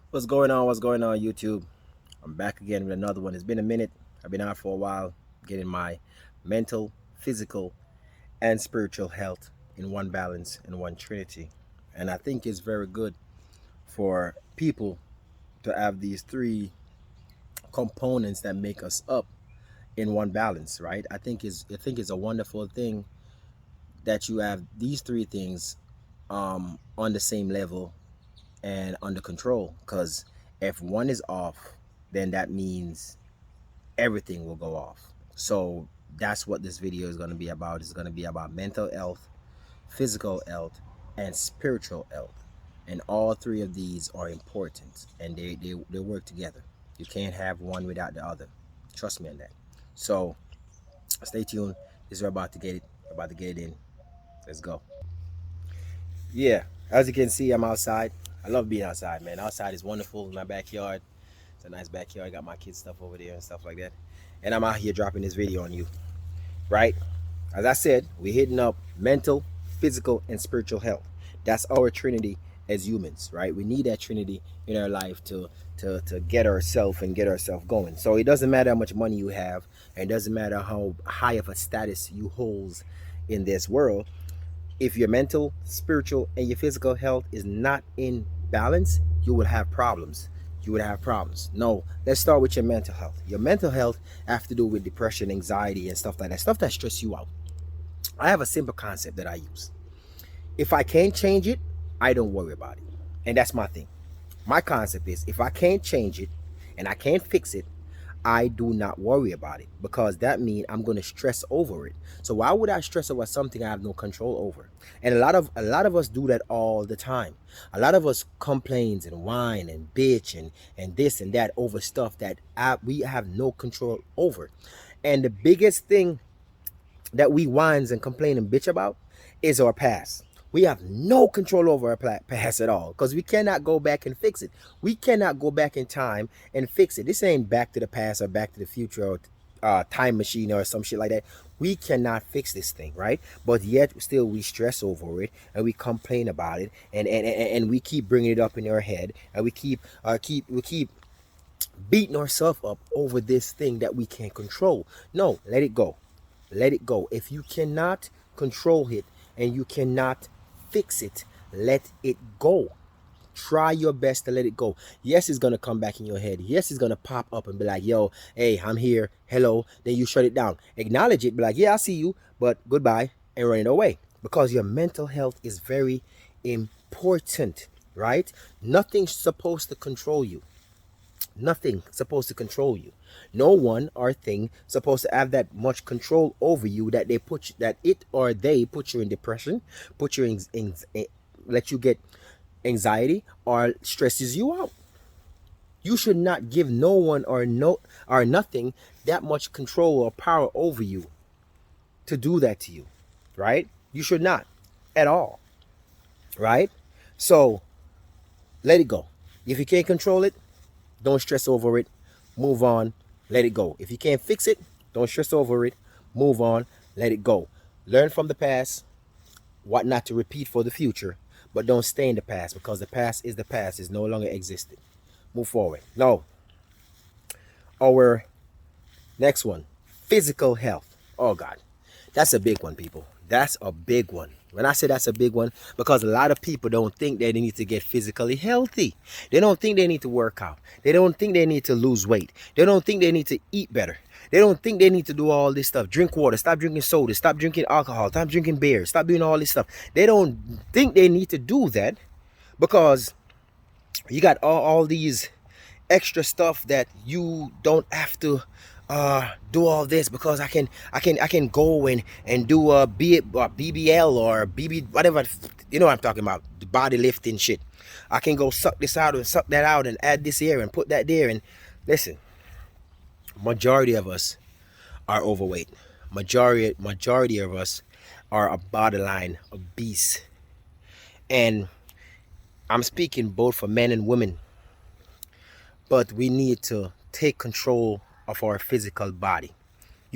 What's going on? What's going on, YouTube? I'm back again with another one. It's been a minute. I've been out for a while getting my mental, physical, and spiritual health in one balance, in one trinity. And I think it's very good for people to have these three components that make us up in one balance, right? I think it's a wonderful thing that you have these three things on the same level and under control. Because if one is off, then that means everything will go off. So that's what this video is going to be about. It's going to be about mental health, physical health, and spiritual health. And all three of these are important, and they work together. You can't have one without the other. Trust me on that. So stay tuned. This is we're about to get it. We're about to get it in. Let's go. Yeah, as you can see, I'm outside. I love being outside, man. Outside is wonderful in my backyard. It's a nice backyard. I got my kids' stuff over there and stuff like that. And I'm out here dropping this video on you, right? As I said, we're hitting up mental, physical, and spiritual health. That's our trinity as humans, right? We need that trinity in our life to get ourselves and get ourselves going. So it doesn't matter how much money you have, and it doesn't matter how high of a status you hold in this world. If your mental, spiritual, and your physical health is not in balance, you will have problems. You would have problems. No, let's start with your mental health. Your mental health have to do with depression, anxiety, and stuff like that. Stuff that stress you out. I have a simple concept that I use. If I can't change it, I don't worry about it. And that's my thing. My concept is if I can't change it and I can't fix it, I do not worry about it because that means I'm going to stress over it. So why would I stress over something I have no control over? And a lot of us do that all the time. A lot of us complains and whine and bitch and this and that over stuff that we have no control over. And the biggest thing that we whines and complain and bitch about is our past. We have no control over our past at all because we cannot go back and fix it. We cannot go back in time and fix it. This ain't Back to the Past or Back to the Future or Time Machine or some shit like that. We cannot fix this thing, right? But yet still we stress over it and we complain about it and we keep bringing it up in our head and we keep beating ourselves up over this thing that we can't control. No, let it go. Let it go. If you cannot control it and you cannot fix it, let it go. Try your best to let it go. Yes, it's gonna come back in your head. Yes, it's gonna pop up and be like, yo, hey, I'm here. Hello. Then you shut it down. Acknowledge it. Be like, yeah, I see you, but goodbye, and run it away. Because your mental health is very important, right? Nothing's supposed to control you. Nothing supposed to control you. No one or thing supposed to have that much control over you that they put you in depression, put you let you get anxiety or stresses you out. You should not give no one or nothing that much control or power over you to do that to you, right? You should not at all, right? So let it go. If you can't control it, don't stress over it. Move on. Let it go. If you can't fix it, don't stress over it. Move on. Let it go. Learn from the past, what not to repeat for the future, but don't stay in the past because the past is the past. It's no longer existed. Move forward. No. Our next one, physical health. Oh, God. That's a big one, people. That's a big one. When I say that's a big one, because a lot of people don't think that they need to get physically healthy. They don't think they need to work out. They don't think they need to lose weight. They don't think they need to eat better. They don't think they need to do all this stuff. Drink water. Stop drinking soda. Stop drinking alcohol. Stop drinking beer. Stop doing all this stuff. They don't think they need to do that because you got all these extra stuff that you don't have to do all this because I can go and do a BBL or BB whatever, you know what I'm talking about, the body lifting shit. I can go suck this out and suck that out and add this here and put that there. And listen, majority of us are overweight. Majority of us are a borderline obese. And I'm speaking both for men and women, but we need to take control of our physical body.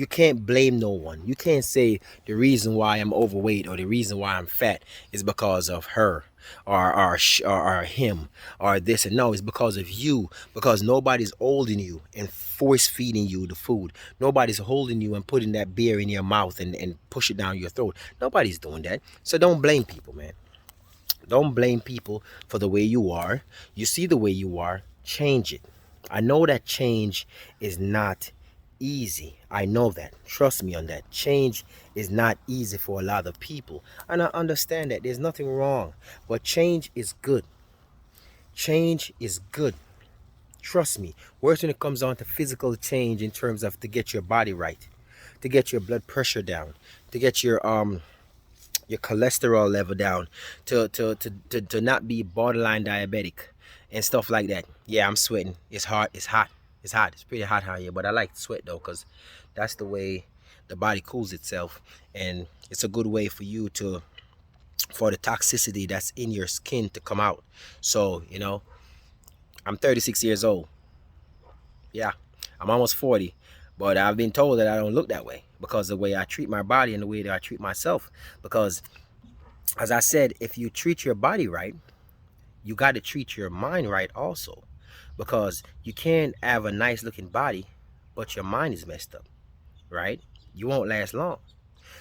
You can't blame no one. You can't say the reason why I'm overweight or the reason why I'm fat is because of her or him or this. And no, it's because of you, because nobody's holding you and force feeding you the food. Nobody's holding you and putting that beer in your mouth and push it down your throat. Nobody's doing that. So don't blame people, man. Don't blame people for the way you are. You see the way you are, change it. I know that change is not easy. I know that. Trust me on that. Change is not easy for a lot of people. And I understand that there's nothing wrong. But change is good. Change is good. Trust me. Worse when it comes on to physical change in terms of to get your body right, to get your blood pressure down, to get your cholesterol level down, to not be borderline diabetic and stuff like that. Yeah, I'm sweating. It's hot. It's hot. It's hot. It's pretty hot out here, but I like to sweat though, because that's the way the body cools itself, and it's a good way for you to, for the toxicity that's in your skin to come out. So I'm 36 years old. Yeah, I'm almost 40, but I've been told that I don't look that way because of the way I treat my body and the way that I treat myself. Because as I said, if you treat your body right, you got to treat your mind right also, because you can't have a nice looking body but your mind is messed up, right? You won't last long.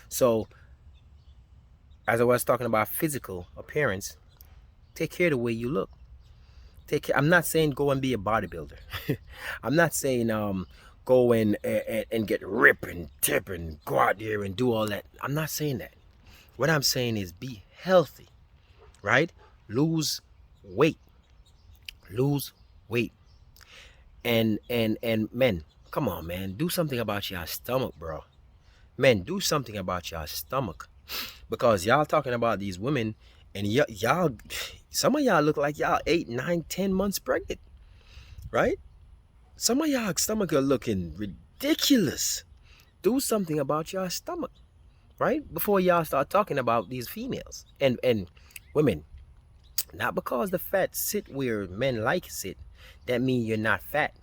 So as I was talking about physical appearance, take care of the way you look. Take care. I'm not saying go and be a bodybuilder. I'm not saying go and get rip and tip and go out there and do all that. I'm not saying that. What I'm saying is be healthy, right? Lose weight. Lose weight. And men, come on, man, do something about your stomach, bro. Men, do something about your stomach, because y'all talking about these women, and y'all, some of y'all look like y'all 8, 9, 10 months pregnant, right? Some of y'all stomach are looking ridiculous. Do something about your stomach, right? Before y'all start talking about these females and women. Not because the fat sit where men like sit, that mean you're not fat.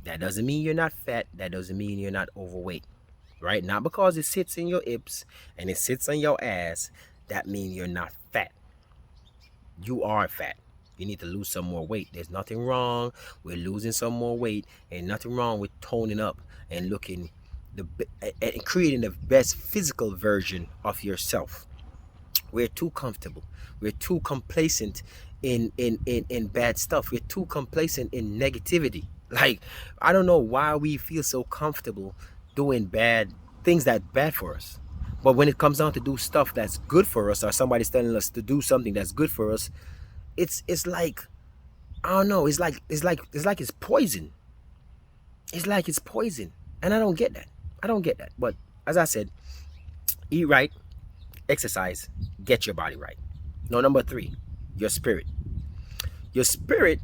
That doesn't mean you're not fat. That doesn't mean you're not overweight, right? Not because it sits in your hips and it sits on your ass, that means you're not fat. You are fat. You need to lose some more weight. There's nothing wrong with losing some more weight, and nothing wrong with toning up and looking and creating the best physical version of yourself. We're too comfortable. We're too complacent in bad stuff. We're too complacent in negativity. Like, I don't know why we feel so comfortable doing bad things that bad for us. But when it comes down to do stuff that's good for us, or somebody's telling us to do something that's good for us, it's like, I don't know, it's poison. It's like it's poison. And I don't get that. I don't get that. But as I said, eat right, exercise, get your body right. No, number 3, your spirit. Your spirit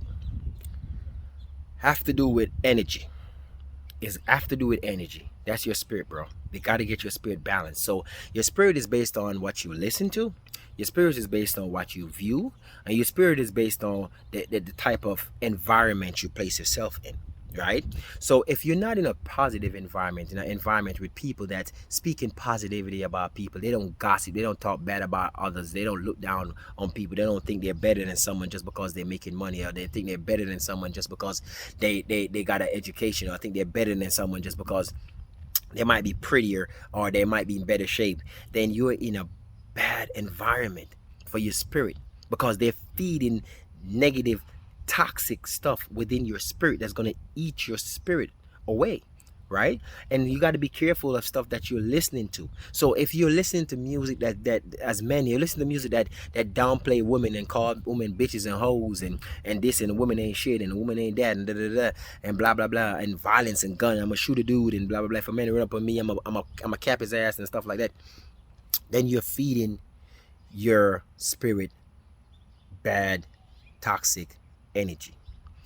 have to do with energy. Is have to do with energy. That's your spirit, bro. They got to get your spirit balanced. So your spirit is based on what you listen to. Your spirit is based on what you view, and your spirit is based on the type of environment you place yourself in, right? So if you're not in a positive environment, in an environment with people that speaking positivity about people, they don't gossip, they don't talk bad about others, they don't look down on people, they don't think they're better than someone just because they're making money, or they think they're better than someone just because they got an education, or I think they're better than someone just because they might be prettier or they might be in better shape, then you're in a bad environment for your spirit, because they're feeding negative, toxic stuff within your spirit that's going to eat your spirit away, right? And you got to be careful of stuff that you're listening to. So if you're listening to music that as men, you're listening to music that downplay women and call women bitches and hoes and this, and the woman ain't shit and the woman ain't that and da da da and blah blah blah, and violence and gun, I'm gonna shoot a dude and blah blah blah, if a man run up on me, I'm a cap his ass and stuff like that, then you're feeding your spirit bad, toxic energy.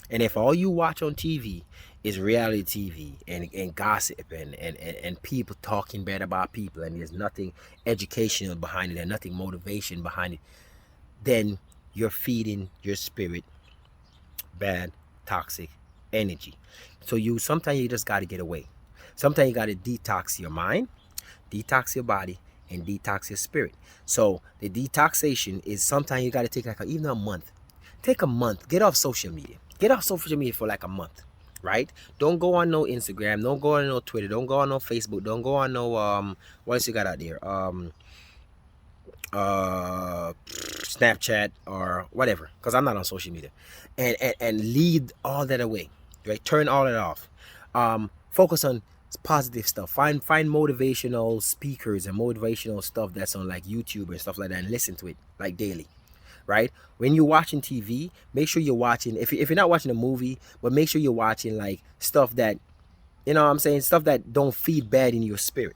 And if all you watch on TV is reality TV and gossip and people talking bad about people, and there's nothing educational behind it and nothing motivation behind it, then you're feeding your spirit bad, toxic energy. So sometimes you just got to get away Sometimes you got to detox your mind, detox your body, and detox your spirit. So the detoxation is sometimes you got to take like even a month. Take a month. Get off social media. Get off social media for like a month, right? Don't go on no Instagram. Don't go on no Twitter. Don't go on no Facebook. Don't go on no what else you got out there? Snapchat or whatever, because I'm not on social media, and lead all that away, right? Turn all that off. Focus on positive stuff. Find motivational speakers and motivational stuff that's on like YouTube and stuff like that, and listen to it like daily, right? When you're watching TV, make sure you're watching, if you're not watching a movie, but make sure you're watching like stuff that, you know what I'm saying, stuff that don't feed bad in your spirit,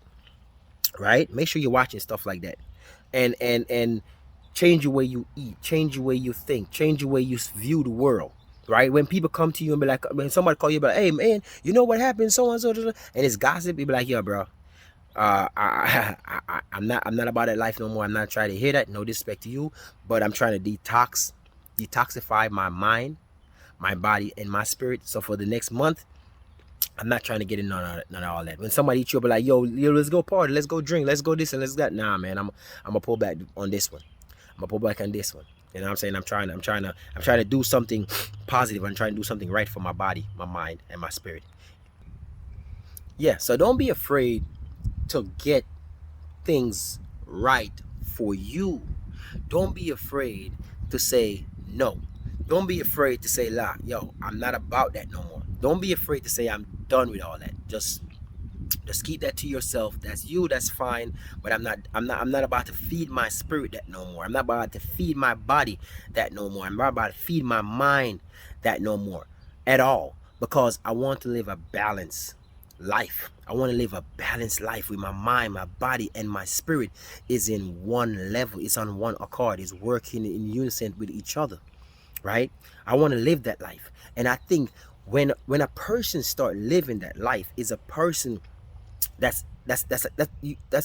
right? Make sure you're watching stuff like that, and change the way you eat, change the way you think, change the way you view the world, right? When people come to you and be like, when somebody call you, be like, hey man, you know what happened, so and so, and it's gossip, you be like, yeah, bro, I'm not about that life no more. I'm not trying to hear that. No disrespect to you, but I'm trying to detoxify my mind, my body, and my spirit. So for the next month, I'm not trying to get in none of all that. When somebody hits you up, like, yo, let's go party, let's go drink, let's go this and let's that. Nah, man, I'm gonna pull back on this one. I'm gonna pull back on this one. You know what I'm saying? I'm trying to do something positive. I'm trying to do something right for my body, my mind, and my spirit. Yeah. So don't be afraid to get things right for you. Don't be afraid to say no. Don't be afraid to say, la, yo, I'm not about that no more. Don't be afraid to say I'm done with all that. Just keep that to yourself. That's you, that's fine. But I'm not about to feed my spirit that no more. I'm not about to feed my body that no more. I'm not about to feed my mind that no more at all. Because I want to live a balanced life. I want to live a balanced life with my mind, my body, and my spirit is in one level. It's on one accord. It's working in unison with each other, right? I want to live that life. And I think when a person start living that life, is a person that's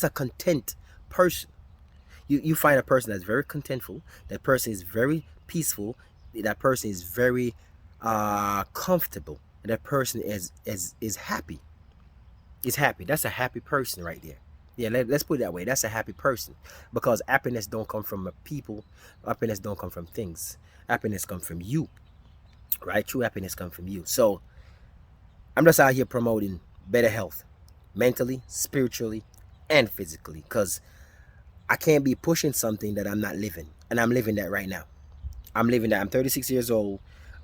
a content person. You find a person that's very contentful. That person is very peaceful. That person is very comfortable. And that person is happy. Is happy. That's a happy person right there. Yeah, let's put it that way. That's a happy person, because happiness don't come from people. Happiness don't come from things. Happiness comes from you, right? True happiness comes from you. So I'm just out here promoting better health, mentally, spiritually, and physically, because I can't be pushing something that I'm not living, and I'm living that right now. I'm living that. I'm 36 years old.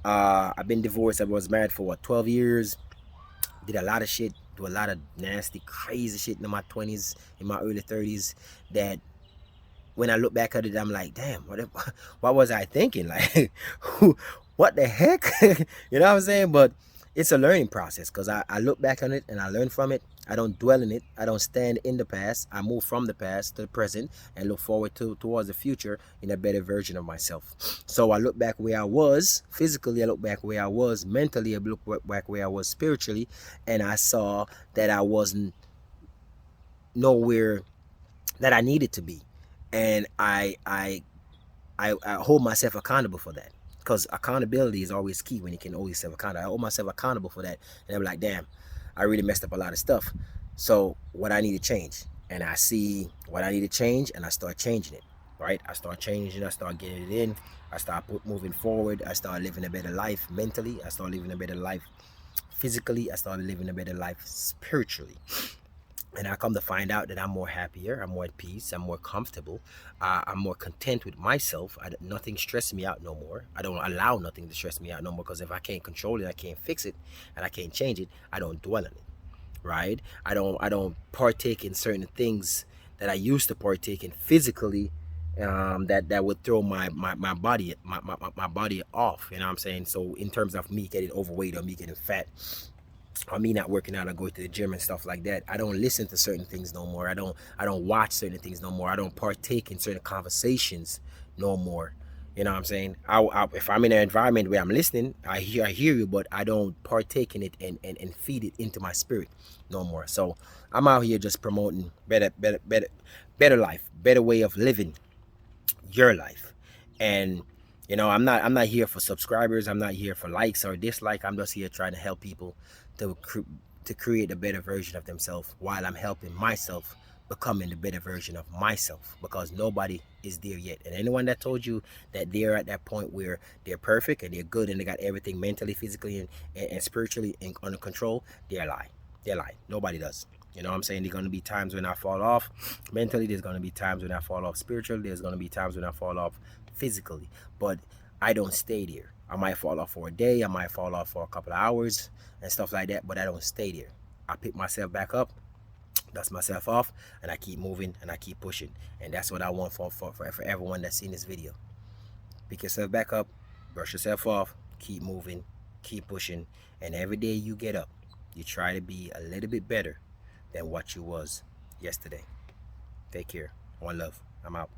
I've been divorced. I was married for what, 12 years. Did a lot of shit, do a lot of nasty, crazy shit in my 20s, in my early 30s, that when I look back at it, I'm like, damn, what was I thinking? Like, what the heck? You know what I'm saying? But it's a learning process, because I look back on it and I learn from it. I don't dwell in it. I don't stand in the past. I move from the past to the present and look forward towards the future in a better version of myself. So I look back where I was physically. I look back where I was mentally. I look back where I was spiritually, and I saw that I wasn't nowhere that I needed to be, and I hold myself accountable for that, because accountability is always key when you can hold yourself accountable. I hold myself accountable for that, and I'm like, damn, I really messed up a lot of stuff. So what I need to change, and I see what I need to change, and I start changing it. Right? I start changing. I start getting it in. I start moving forward. I start living a better life mentally. I start living a better life physically. I start living a better life spiritually. And I come to find out that I'm more happier, I'm more at peace, I'm more comfortable, I'm more content with myself. Nothing stresses me out no more. I don't allow nothing to stress me out no more, because if I can't control it, I can't fix it, and I can't change it, I don't dwell in it, right? I don't partake in certain things that I used to partake in physically, that would throw my body my body off. You know what I'm saying? So in terms of me getting overweight or me getting fat, or me not working out or going to the gym and stuff like that, I don't listen to certain things no more. I don't watch certain things no more. I don't partake in certain conversations no more. You know what I'm saying? If I'm in an environment where I'm listening, I hear you, but I don't partake in it and feed it into my spirit no more. So I'm out here just promoting better life, better way of living your life. And I'm not here for subscribers. I'm not here for likes or dislike. I'm just here trying to help people to to create a better version of themselves while I'm helping myself becoming the better version of myself, because nobody is there yet. And anyone that told you that they're at that point where they're perfect and they're good and they got everything mentally, physically, and spiritually under control, they're lying. They're lying. Nobody does. You know what I'm saying? There's going to be times when I fall off mentally. There's going to be times when I fall off spiritually. There's going to be times when I fall off physically. But I don't stay there. I might fall off for a day. I might fall off for a couple of hours and stuff like that. But I don't stay there. I pick myself back up, dust myself off, and I keep moving and I keep pushing. And that's what I want for everyone that's seen this video. Pick yourself back up, brush yourself off, keep moving, keep pushing. And every day you get up, you try to be a little bit better than what you was yesterday. Take care. One love. I'm out.